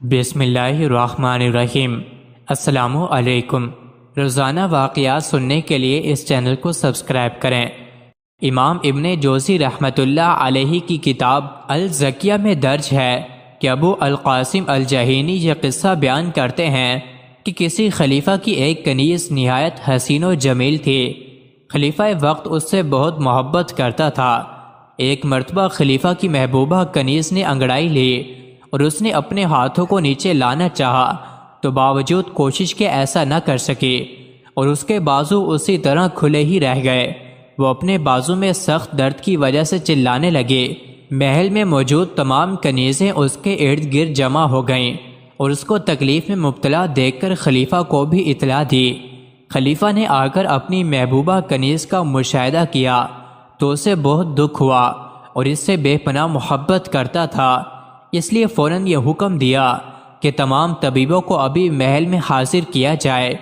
بسم اللہ الرحمن الرحیم۔ السلام علیکم۔ روزانہ واقعات سننے کے لیے اس چینل کو سبسکرائب کریں۔ امام ابن جوزی رحمۃ اللہ علیہ کی کتاب الزکیہ میں درج ہے کہ ابو القاسم الجہینی یہ قصہ بیان کرتے ہیں کہ کسی خلیفہ کی ایک کنیز نہایت حسین و جمیل تھی۔ خلیفہ وقت اس سے بہت محبت کرتا تھا۔ ایک مرتبہ خلیفہ کی محبوبہ کنیز نے انگڑائی لی اور اس نے اپنے ہاتھوں کو نیچے لانا چاہا تو باوجود کوشش کے ایسا نہ کر سکی اور اس کے بازو اسی طرح کھلے ہی رہ گئے۔ وہ اپنے بازو میں سخت درد کی وجہ سے چلانے لگے۔ محل میں موجود تمام کنیزیں اس کے ارد گرد جمع ہو گئیں اور اس کو تکلیف میں مبتلا دیکھ کر خلیفہ کو بھی اطلاع دی۔ خلیفہ نے آ کر اپنی محبوبہ کنیز کا مشاہدہ کیا تو اسے بہت دکھ ہوا اور اس سے بے پناہ محبت کرتا تھا، اس لیے فوراً یہ حکم دیا کہ تمام طبیبوں کو ابھی محل میں حاضر کیا جائے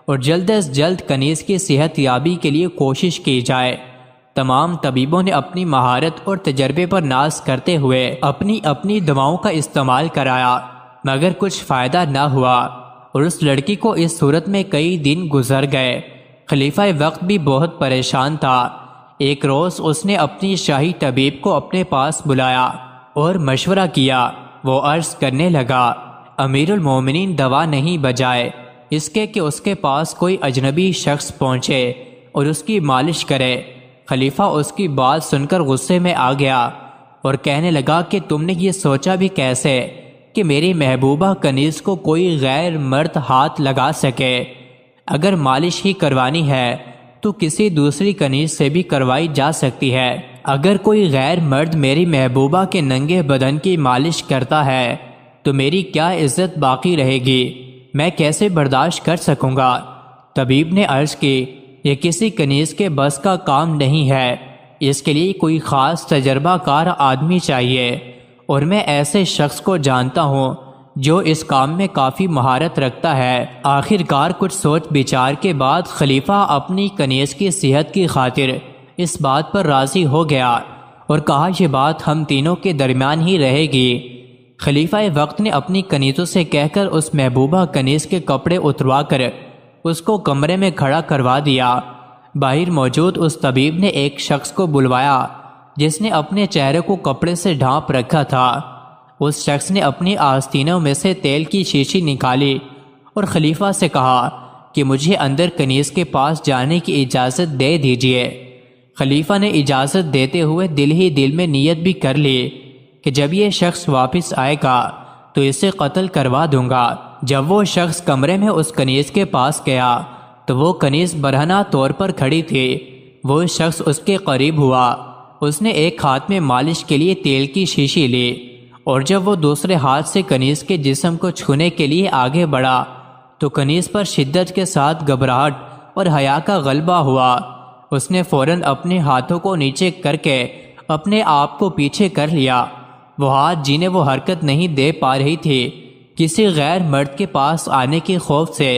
اور جلد از جلد کنیز کی صحت یابی کے لیے کوشش کی جائے۔ تمام طبیبوں نے اپنی مہارت اور تجربے پر ناز کرتے ہوئے اپنی دواؤں کا استعمال کرایا، مگر کچھ فائدہ نہ ہوا اور اس لڑکی کو اس صورت میں کئی دن گزر گئے۔ خلیفہ وقت بھی بہت پریشان تھا۔ ایک روز اس نے اپنی شاہی طبیب کو اپنے پاس بلایا اور مشورہ کیا۔ وہ عرض کرنے لگا، امیر المومنین دوا نہیں بجائے اس کے کہ اس کے پاس کوئی اجنبی شخص پہنچے اور اس کی مالش کرے۔ خلیفہ اس کی بات سن کر غصے میں آ گیا اور کہنے لگا کہ تم نے یہ سوچا بھی کیسے کہ میری محبوبہ کنیز کو کوئی غیر مرد ہاتھ لگا سکے؟ اگر مالش ہی کروانی ہے تو کسی دوسری کنیز سے بھی کروائی جا سکتی ہے۔ اگر کوئی غیر مرد میری محبوبہ کے ننگے بدن کی مالش کرتا ہے تو میری کیا عزت باقی رہے گی؟ میں کیسے برداشت کر سکوں گا؟ طبیب نے عرض کی، یہ کسی کنیز کے بس کا کام نہیں ہے، اس کے لیے کوئی خاص تجربہ کار آدمی چاہیے، اور میں ایسے شخص کو جانتا ہوں جو اس کام میں کافی مہارت رکھتا ہے۔ آخر کار کچھ سوچ بچار کے بعد خلیفہ اپنی کنیز کی صحت کی خاطر اس بات پر راضی ہو گیا اور کہا یہ بات ہم تینوں کے درمیان ہی رہے گی۔ خلیفہ وقت نے اپنی کنیزوں سے کہہ کر اس محبوبہ کنیز کے کپڑے اتروا کر اس کو کمرے میں کھڑا کروا دیا۔ باہر موجود اس طبیب نے ایک شخص کو بلوایا جس نے اپنے چہرے کو کپڑے سے ڈھانپ رکھا تھا۔ اس شخص نے اپنی آستینوں میں سے تیل کی شیشی نکالی اور خلیفہ سے کہا کہ مجھے اندر کنیز کے پاس جانے کی اجازت دے دیجیے۔ خلیفہ نے اجازت دیتے ہوئے دل ہی دل میں نیت بھی کر لی کہ جب یہ شخص واپس آئے گا تو اسے قتل کروا دوں گا۔ جب وہ شخص کمرے میں اس کنیز کے پاس گیا تو وہ کنیز برہنہ طور پر کھڑی تھی۔ وہ شخص اس کے قریب ہوا، اس نے ایک ہاتھ میں مالش کے لیے تیل کی شیشی لی اور جب وہ دوسرے ہاتھ سے کنیز کے جسم کو چھونے کے لیے آگے بڑھا تو کنیز پر شدت کے ساتھ گھبراہٹ اور حیا کا غلبہ ہوا۔ اس نے فوراً اپنے ہاتھوں کو نیچے کر کے اپنے آپ کو پیچھے کر لیا۔ وہ ہاتھ جنہیں وہ حرکت نہیں دے پا رہی تھی، کسی غیر مرد کے پاس آنے کے خوف سے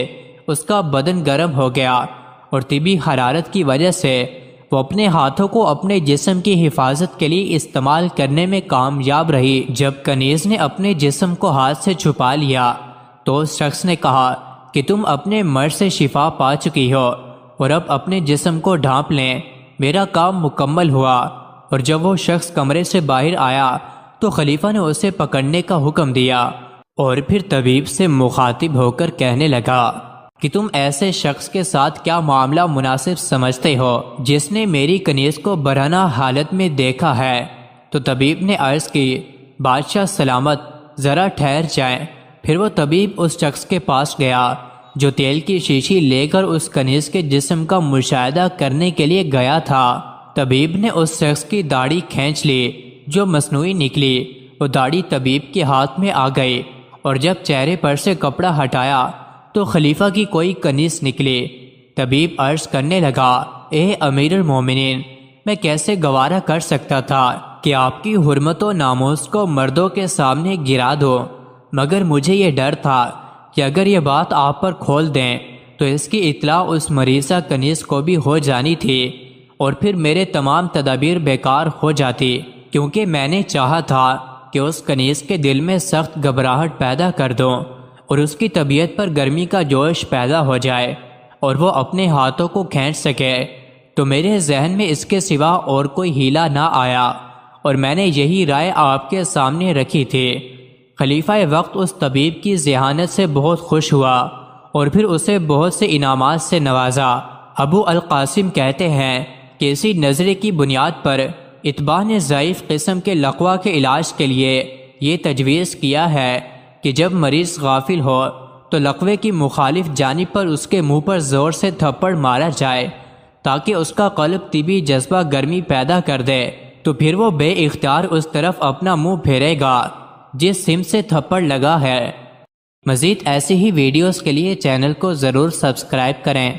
اس کا بدن گرم ہو گیا اور طبی حرارت کی وجہ سے وہ اپنے ہاتھوں کو اپنے جسم کی حفاظت کے لیے استعمال کرنے میں کامیاب رہی۔ جب کنیز نے اپنے جسم کو ہاتھ سے چھپا لیا تو اس شخص نے کہا کہ تم اپنے مرض سے شفا پا چکی ہو اور اب اپنے جسم کو ڈھانپ لیں، میرا کام مکمل ہوا۔ اور جب وہ شخص کمرے سے باہر آیا تو خلیفہ نے اسے پکڑنے کا حکم دیا اور پھر طبیب سے مخاطب ہو کر کہنے لگا کہ تم ایسے شخص کے ساتھ کیا معاملہ مناسب سمجھتے ہو جس نے میری کنیز کو برہنہ حالت میں دیکھا ہے؟ تو طبیب نے عرض کی، بادشاہ سلامت، ذرا ٹھہر جائیں۔ پھر وہ طبیب اس شخص کے پاس گیا جو تیل کی شیشی لے کر اس کنیز کے جسم کا مشاہدہ کرنے کے لیے گیا تھا۔ طبیب نے اس شخص کی داڑھی کھینچ لی جو مصنوعی نکلی۔ وہ داڑھی طبیب کے ہاتھ میں آ گئی اور جب چہرے پر سے کپڑا ہٹایا تو خلیفہ کی کوئی کنیز نکلی۔ طبیب عرض کرنے لگا، اے امیر المومنین، میں کیسے گوارا کر سکتا تھا کہ آپ کی حرمت و ناموس کو مردوں کے سامنے گرا دو، مگر مجھے یہ ڈر تھا کہ اگر یہ بات آپ پر کھول دیں تو اس کی اطلاع اس مریضہ کنیز کو بھی ہو جانی تھی اور پھر میرے تمام تدابیر بیکار ہو جاتی، کیونکہ میں نے چاہا تھا کہ اس کنیز کے دل میں سخت گھبراہٹ پیدا کر دوں اور اس کی طبیعت پر گرمی کا جوش پیدا ہو جائے اور وہ اپنے ہاتھوں کو کھینچ سکے، تو میرے ذہن میں اس کے سوا اور کوئی ہیلا نہ آیا اور میں نے یہی رائے آپ کے سامنے رکھی تھی۔ خلیفہ وقت اس طبیب کی ذہانت سے بہت خوش ہوا اور پھر اسے بہت سے انعامات سے نوازا۔ ابو القاسم کہتے ہیں کہ اسی نظریے کی بنیاد پر اتباع نے ضعیف قسم کے لقوہ کے علاج کے لیے یہ تجویز کیا ہے کہ جب مریض غافل ہو تو لقوے کی مخالف جانب پر اس کے منہ پر زور سے تھپڑ مارا جائے تاکہ اس کا قلب طبی جذبہ گرمی پیدا کر دے، تو پھر وہ بے اختیار اس طرف اپنا منہ پھیرے گا جس سمت سے تھپڑ لگا ہے۔ مزید ایسی ہی ویڈیوز کے لیے چینل کو ضرور سبسکرائب کریں۔